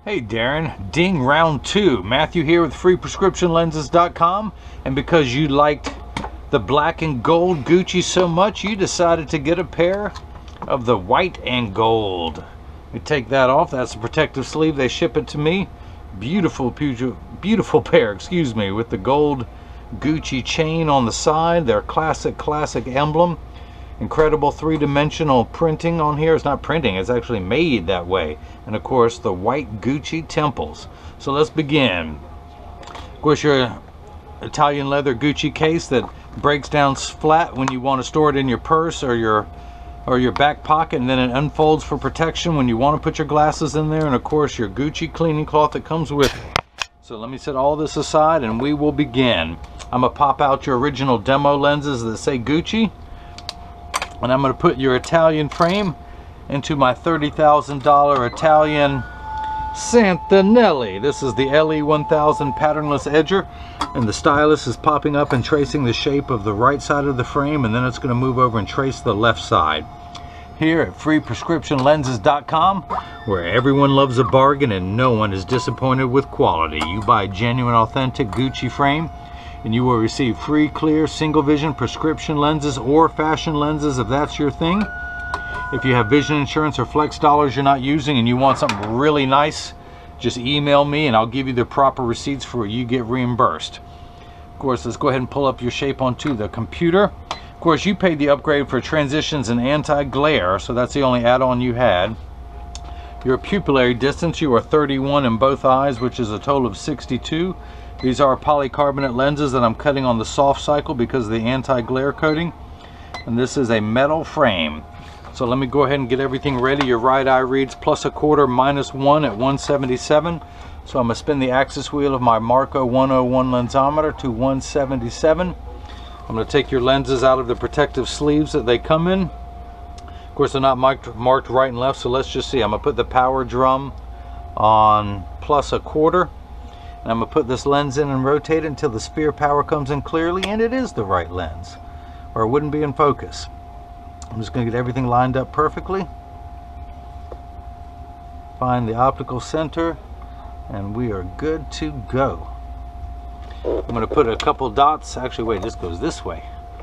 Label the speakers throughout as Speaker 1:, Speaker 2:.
Speaker 1: Hey Darren, ding round 2. Matthew here with freeprescriptionlenses.com, and because you liked the black and gold Gucci so much, you decided to get a pair of the white and gold. You take that off, that's a protective sleeve, they ship it to me. Beautiful pair, excuse me, with the gold Gucci chain on the side, their classic emblem. Incredible three-dimensional printing on here. It's not printing, it's actually made that way. And of course the white Gucci temples. So let's begin. Of course your Italian leather Gucci case that breaks down flat when you want to store it in your purse or your back pocket, and then it unfolds for protection when you want to put your glasses in there. And of course your Gucci cleaning cloth that comes with it. So let me set all this aside and we will begin. I'm going to pop out your original demo lenses that say Gucci. And I'm going to put your Italian frame into my $30,000 Italian Santinelli. This is the LE1000 patternless edger, and the stylus is popping up and tracing the shape of the right side of the frame, and then it's going to move over and trace the left side. Here at freeprescriptionlenses.com, where everyone loves a bargain and no one is disappointed with quality. You buy genuine, authentic Gucci frame, and you will receive free, clear, single vision prescription lenses or fashion lenses if that's your thing. If you have vision insurance or flex dollars you're not using and you want something really nice, just email me and I'll give you the proper receipts for you get reimbursed. Of course, let's go ahead and pull up your shape onto the computer. Of course, you paid the upgrade for transitions and anti-glare, so that's the only add-on you had. Your pupillary distance, you are 31 in both eyes, which is a total of 62. These are polycarbonate lenses that I'm cutting on the soft cycle because of the anti-glare coating. And this is a metal frame. So let me go ahead and get everything ready. Your right eye reads +1/4 -1 at 177. So I'm going to spin the axis wheel of my Marco 101 lensometer to 177. I'm going to take your lenses out of the protective sleeves that they come in. Of course, they're not marked right and left, so let's just see. I'm going to put the power drum on +1/4. And I'm going to put this lens in and rotate it until the sphere power comes in clearly, and it is the right lens, or it wouldn't be in focus. I'm just going to get everything lined up perfectly. Find the optical center, and we are good to go. I'm going to put a couple dots. Actually, wait, this goes this way.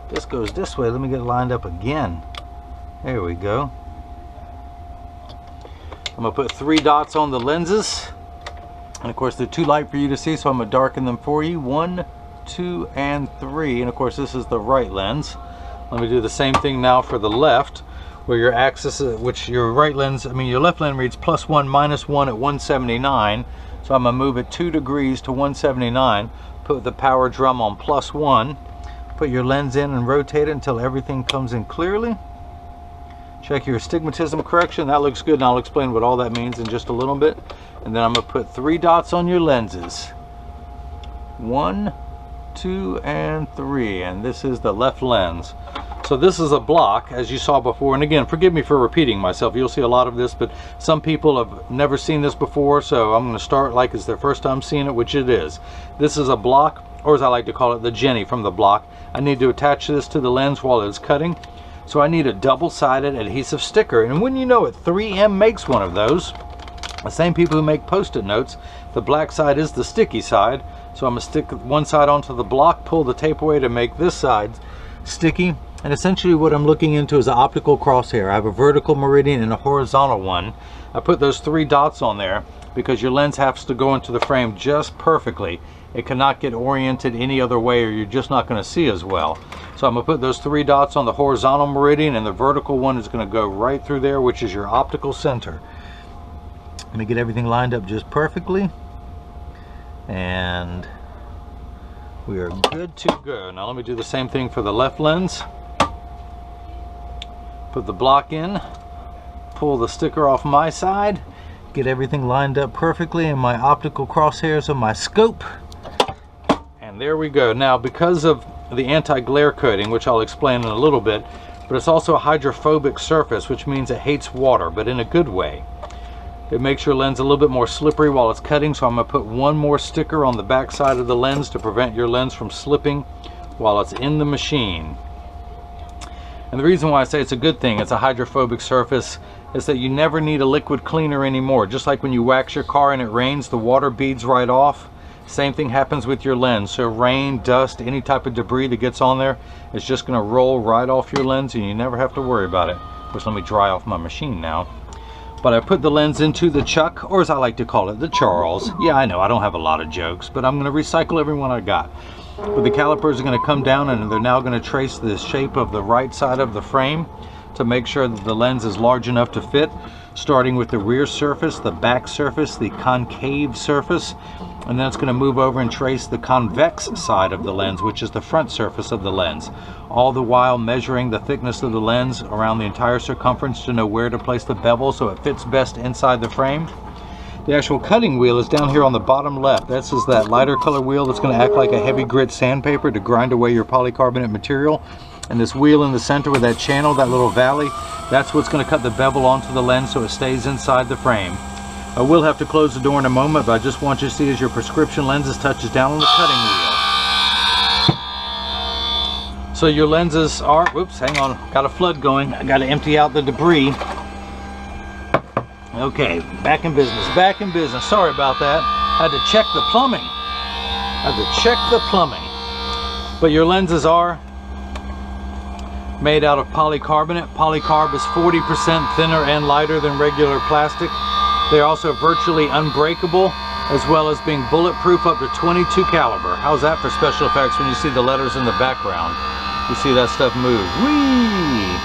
Speaker 1: This goes this way. Let me get it lined up again. There we go. I'm going to put 3 dots on the lenses. And of course they're too light for you to see, so I'm going to darken them for you. 1, 2, and 3. And of course this is the right lens. Let me do the same thing now for the left, where your axis, which your right lens, your left lens reads +1 -1 at 179. So I'm going to move it 2 degrees to 179. Put the power drum on +1. Put your lens in and rotate it until everything comes in clearly. Check your astigmatism correction. That looks good, and I'll explain what all that means in just a little bit. And then I'm going to put 3 dots on your lenses. 1, 2, and 3. And this is the left lens. So this is a block, as you saw before. And again, forgive me for repeating myself. You'll see a lot of this, but some people have never seen this before, so I'm going to start like it's their first time seeing it, which it is. This is a block, or as I like to call it, the Jenny from the block. I need to attach this to the lens while it's cutting. So I need a double-sided adhesive sticker. And when you know it, 3M makes one of those. The same people who make Post-it notes. The black side is the sticky side. So I'm going to stick one side onto the block, pull the tape away to make this side sticky. And essentially what I'm looking into is an optical crosshair. I have a vertical meridian and a horizontal one. I put those 3 dots on there because your lens has to go into the frame just perfectly. It cannot get oriented any other way or you're just not going to see as well. So I'm going to put those 3 dots on the horizontal meridian, and the vertical one is going to go right through there, which is your optical center. Let me get everything lined up just perfectly, and we are good to go. Now let me do the same thing for the left lens. Put the block in, pull the sticker off my side, get everything lined up perfectly in my optical crosshairs of my scope. And there we go. Now, because of the anti-glare coating, which I'll explain in a little bit, but it's also a hydrophobic surface, which means it hates water, but in a good way. It makes your lens a little bit more slippery while it's cutting, so I'm going to put 1 more sticker on the back side of the lens to prevent your lens from slipping while it's in the machine. And the reason why I say it's a good thing, it's a hydrophobic surface, is that you never need a liquid cleaner anymore. Just like when you wax your car and it rains, the water beads right off. Same thing happens with your lens. So rain, dust, any type of debris that gets on there, it's just going to roll right off your lens and you never have to worry about it. Of course, let me dry off my machine now. But I put the lens into the chuck, or as I like to call it, the Charles. Yeah, I know, I don't have a lot of jokes, but I'm going to recycle every one I got. But the calipers are going to come down and they're now going to trace the shape of the right side of the frame to make sure that the lens is large enough to fit, starting with the rear surface, the back surface, the concave surface, and then it's going to move over and trace the convex side of the lens, which is the front surface of the lens, all the while measuring the thickness of the lens around the entire circumference to know where to place the bevel so it fits best inside the frame. The actual cutting wheel is down here on the bottom left. This is that lighter color wheel that's going to act like a heavy grit sandpaper to grind away your polycarbonate material. And this wheel in the center with that channel, that little valley, that's what's going to cut the bevel onto the lens so it stays inside the frame. I will have to close the door in a moment, but I just want you to see as your prescription lenses touches down on the cutting wheel. So your lenses are, whoops, hang on, got a flood going. I got to empty out the debris. Okay, back in business, back in business. Sorry about that. Had to check the plumbing. But your lenses are made out of polycarbonate. Polycarb is 40% thinner and lighter than regular plastic. They're also virtually unbreakable, as well as being bulletproof up to 22 caliber. How's that for special effects when you see the letters in the background? You see that stuff move. Whee!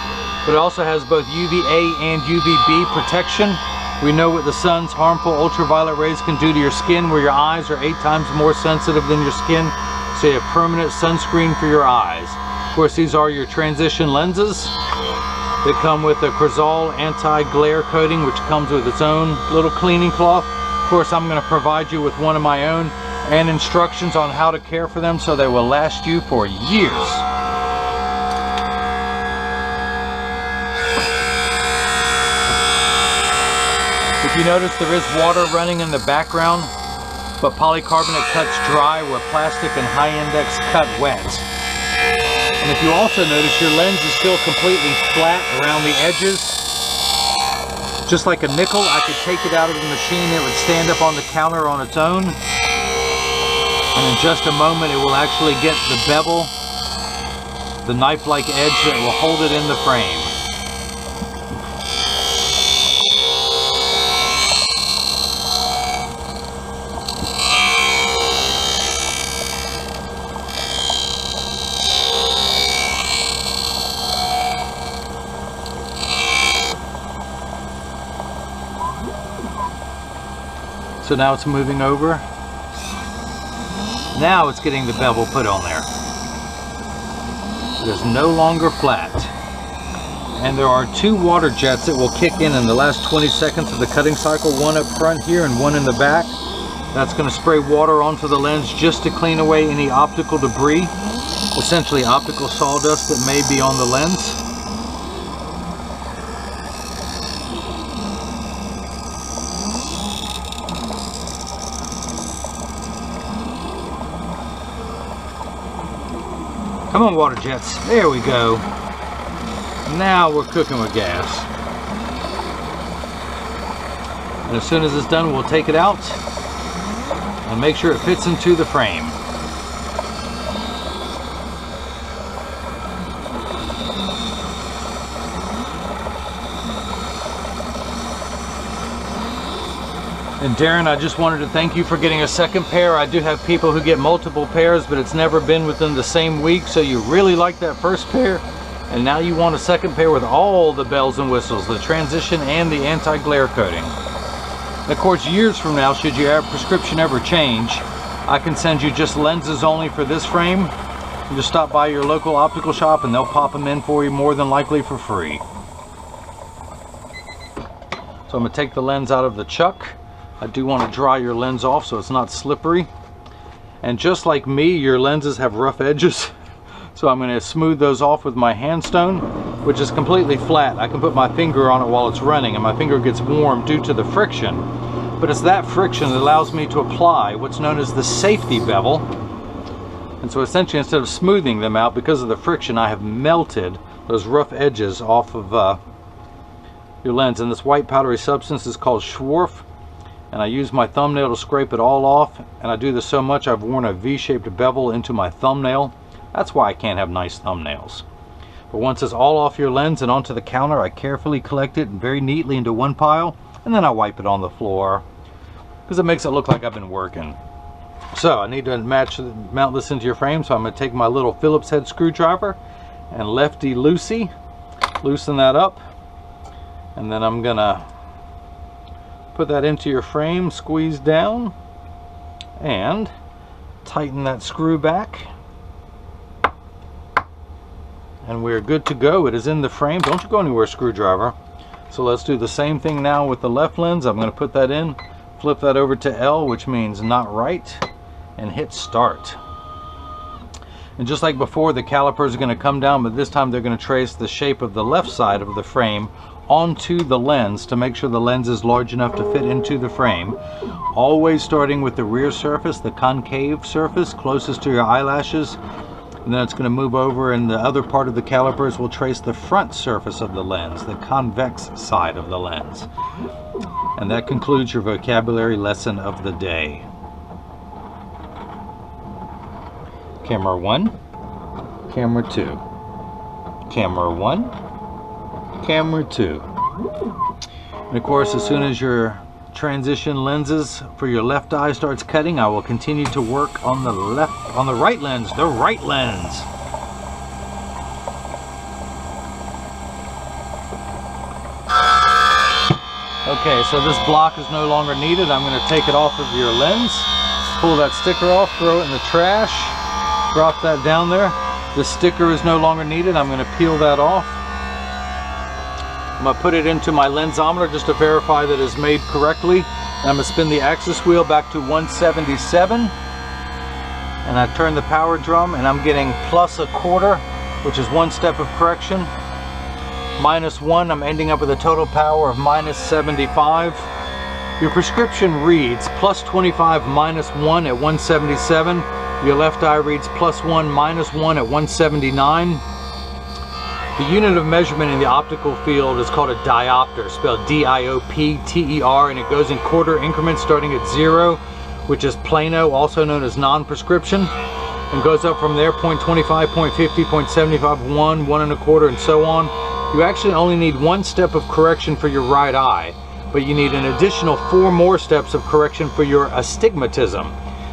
Speaker 1: But it also has both UVA and UVB protection. We know what the sun's harmful ultraviolet rays can do to your skin, where your eyes are 8 times more sensitive than your skin. So you have permanent sunscreen for your eyes. Of course, these are your transition lenses. They come with a Crizal anti-glare coating, which comes with its own little cleaning cloth. Of course, I'm going to provide you with one of my own and instructions on how to care for them so they will last you for years. If you notice, there is water running in the background, but polycarbonate cuts dry where plastic and high index cut wet. And if you also notice, your lens is still completely flat around the edges. Just like a nickel, I could take it out of the machine, it would stand up on the counter on its own. And in just a moment, it will actually get the bevel, the knife-like edge that will hold it in the frame. So now it's moving over. Now it's getting the bevel put on there. It is no longer flat. And there are 2 water jets that will kick in the last 20 seconds of the cutting cycle, one up front here and one in the back. That's going to spray water onto the lens just to clean away any optical debris, essentially optical sawdust that may be on the lens. Come on, water jets. There we go. Now we're cooking with gas. And as soon as it's done, we'll take it out and make sure it fits into the frame. And Darren, I just wanted to thank you for getting a second pair. I do have people who get multiple pairs, but it's never been within the same week, so you really like that first pair, and now you want a second pair with all the bells and whistles, the transition and the anti-glare coating. And of course, years from now, should your prescription ever change, I can send you just lenses only for this frame. You just stop by your local optical shop and they'll pop them in for you, more than likely for free. So I'm going to take the lens out of the chuck. I do want to dry your lens off so it's not slippery. And just like me, your lenses have rough edges. So I'm going to smooth those off with my hand stone, which is completely flat. I can put my finger on it while it's running and my finger gets warm due to the friction. But it's that friction that allows me to apply what's known as the safety bevel. And so essentially, instead of smoothing them out, because of the friction, I have melted those rough edges off of your lens. And this white powdery substance is called Schwarf. And I use my thumbnail to scrape it all off. And I do this so much I've worn a V-shaped bevel into my thumbnail. That's why I can't have nice thumbnails. But once it's all off your lens and onto the counter, I carefully collect it very neatly into one pile, and then I wipe it on the floor because it makes it look like I've been working. So I need to mount this into your frame, so I'm going to take my little Phillips head screwdriver and lefty-loosey, loosen that up, and then I'm going to put that into your frame, squeeze down, and tighten that screw back. And we're good to go. It is in the frame. Don't you go anywhere, screwdriver. So let's do the same thing now with the left lens. I'm going to put that in, flip that over to L, which means not right, and hit start. And just like before, the calipers are going to come down, but this time they're going to trace the shape of the left side of the frame onto the lens to make sure the lens is large enough to fit into the frame. Always starting with the rear surface, the concave surface closest to your eyelashes. And then it's going to move over, and the other part of the calipers will trace the front surface of the lens, the convex side of the lens. And that concludes your vocabulary lesson of the day. Camera 1, camera 2, camera 1, camera 2. And of course, as soon as your transition lenses for your left eye starts cutting, I will continue to work on the right lens, the right lens. Okay, so this block is no longer needed. I'm going to take it off of your lens, pull that sticker off, throw it in the trash, drop that down there. The sticker is no longer needed. I'm going to peel that off. I'm going to put it into my lensometer just to verify that it's made correctly. And I'm going to spin the axis wheel back to 177. And I turn the power drum, and I'm getting +1/4, which is 1 step of correction. -1, I'm ending up with a total power of -75. Your prescription reads +25 -1 at 177. Your left eye reads +1 -1 at 179. The unit of measurement in the optical field is called a diopter, spelled D-I-O-P-T-E-R, and it goes in quarter increments starting at 0, which is plano, also known as non-prescription, and goes up from there, 0.25, 0.50, 0.75, 1, 1 1/4, and so on. You actually only need 1 step of correction for your right eye, but you need an additional 4 more steps of correction for your astigmatism.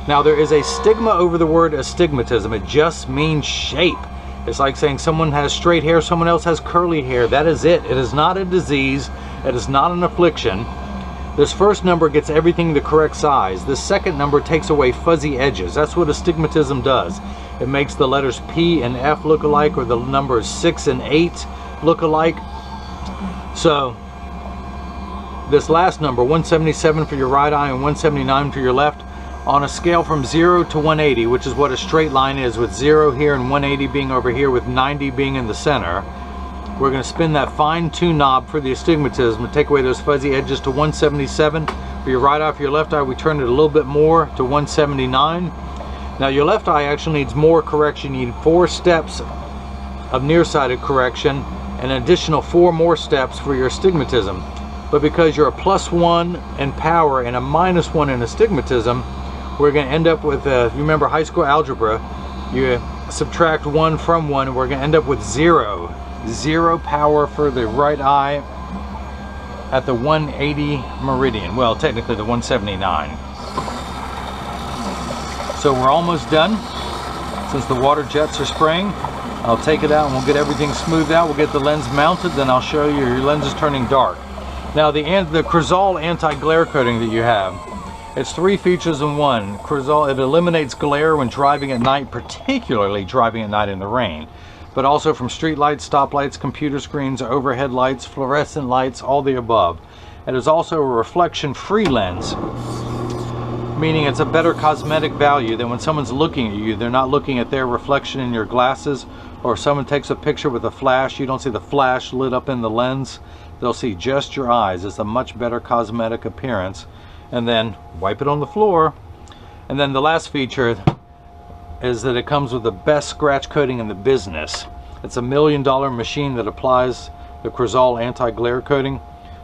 Speaker 1: Now, there is a stigma over the word astigmatism. It just means shape. It's like saying someone has straight hair, someone else has curly hair. That is it. It is not a disease. It is not an affliction. This first number gets everything the correct size. This second number takes away fuzzy edges. That's what astigmatism does. It makes the letters P and F look alike, or the numbers 6 and 8 look alike. So this last number, 177 for your right eye and 179 for your left, on a scale from 0 to 180, which is what a straight line is, with 0 here and 180 being over here, with 90 being in the center. We're going to spin that fine-tune knob for the astigmatism to take away those fuzzy edges to 177. For your right eye, for your left eye, we turn it a little bit more to 179. Now, your left eye actually needs more correction. You need 4 steps of nearsighted correction and an additional 4 more steps for your astigmatism. But because you're a +1 in power and a -1 in astigmatism, we're going to end up with, you remember high school algebra, you subtract 1 from 1, and we're going to end up with 0. 0 power for the right eye at the 180 meridian. Well, technically the 179. So we're almost done. Since the water jets are spraying, I'll take it out and we'll get everything smoothed out. We'll get the lens mounted, then I'll show you your lens is turning dark. Now, the Crizal anti-glare coating that you have, it's 3 features in one. Crizal, it eliminates glare when driving at night, particularly driving at night in the rain, but also from street lights, stoplights, computer screens, overhead lights, fluorescent lights, all the above. It is also a reflection-free lens, meaning it's a better cosmetic value than when someone's looking at you. They're not looking at their reflection in your glasses, or if someone takes a picture with a flash, you don't see the flash lit up in the lens. They'll see just your eyes. It's a much better cosmetic appearance. And then wipe it on the floor. And then the last feature is that it comes with the best scratch coating in the business. It's a $1 million machine that applies the Crizal anti-glare coating.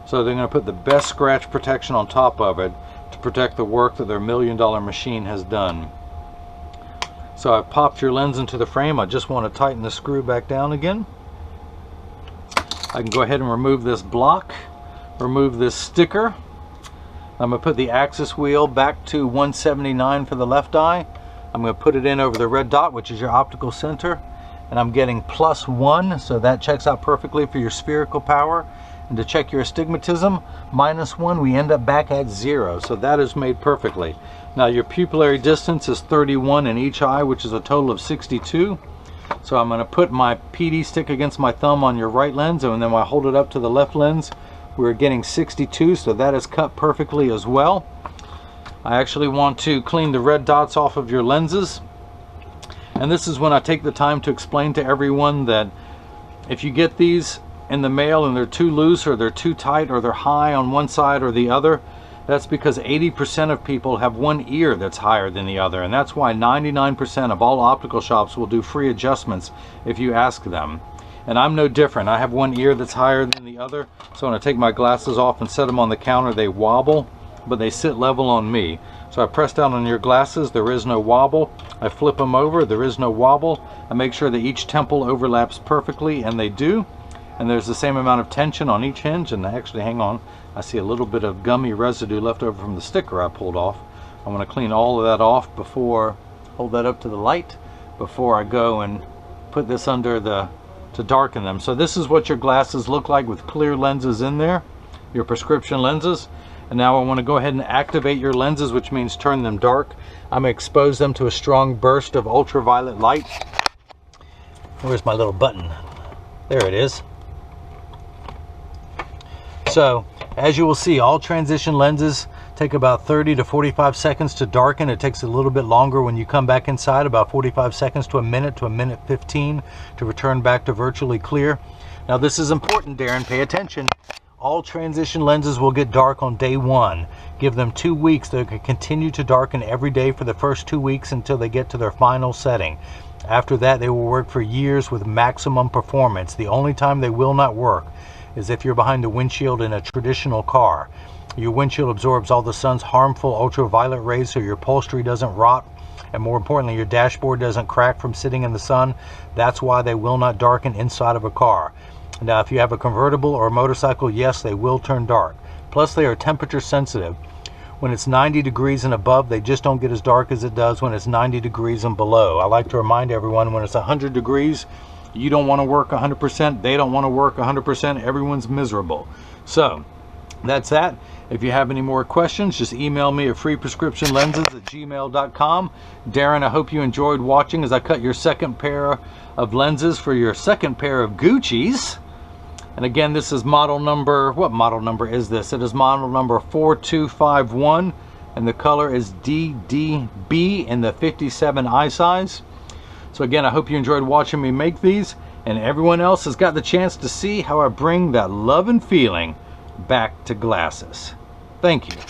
Speaker 1: So they're going to put the best scratch protection on top of it to protect the work that their $1 million machine has done. So I've popped your lens into the frame. I just want to tighten the screw back down again. I can go ahead and remove this block, remove this sticker. I'm going to put the axis wheel back to 179 for the left eye. I'm going to put it in over the red dot, which is your optical center, and I'm getting +1, so that checks out perfectly for your spherical power. And to check your astigmatism, -1, we end up back at 0, so that is made perfectly. Now your pupillary distance is 31 in each eye, which is a total of 62. So I'm going to put my PD stick against my thumb on your right lens, and then when I hold it up to the left lens, we're getting 62, so that is cut perfectly as well. I actually want to clean the red dots off of your lenses, and this is when I take the time to explain to everyone that if you get these in the mail and they're too loose or they're too tight or they're high on one side or the other, that's because 80% of people have one ear that's higher than the other, and that's why 99% of all optical shops will do free adjustments if you ask them. And I'm no different. I have one ear that's higher than the other, so when I take my glasses off and set them on the counter, they wobble, but they sit level on me. So I press down on your glasses, there is no wobble. I flip them over, there is no wobble. I make sure that each temple overlaps perfectly, and they do. And there's the same amount of tension on each hinge. And actually, hang on, I see a little bit of gummy residue left over from the sticker I pulled off. I want to clean all of that off before, hold that up to the light, before I go and put this under to darken them. So this is what your glasses look like with clear lenses in there, your prescription lenses. And now I want to go ahead and activate your lenses, which means turn them dark. I'm going to expose them to a strong burst of ultraviolet light. Where's my little button? There it is. So as you will see, all transition lenses take about 30 to 45 seconds to darken. It takes a little bit longer when you come back inside, about 45 seconds to a minute 15 to return back to virtually clear. Now this is important, Darren, pay attention. All transition lenses will get dark on day 1. Give them 2 weeks. They can continue to darken every day for the first 2 weeks until they get to their final setting. After that, they will work for years with maximum performance. The only time they will not work is if you're behind the windshield in a traditional car. Your windshield absorbs all the sun's harmful ultraviolet rays, so your upholstery doesn't rot, and more importantly, your dashboard doesn't crack from sitting in the sun. That's why they will not darken inside of a car. Now, if you have a convertible or a motorcycle, yes, they will turn dark. Plus, they are temperature sensitive. When it's 90 degrees and above, they just don't get as dark as it does when it's 90 degrees and below. I like to remind everyone, when it's 100 degrees, you don't want to work 100%, they don't want to work 100%, everyone's miserable. So, that's that. If you have any more questions, just email me at freeprescriptionlenses@gmail.com. Darren, I hope you enjoyed watching as I cut your second pair of lenses for your second pair of Gucci's. And again, this is model number, what model number is this? It is model number 4251, and the color is DDB in the 57 eye size. So again, I hope you enjoyed watching me make these, and everyone else has got the chance to see how I bring that love and feeling back to glasses. Thank you.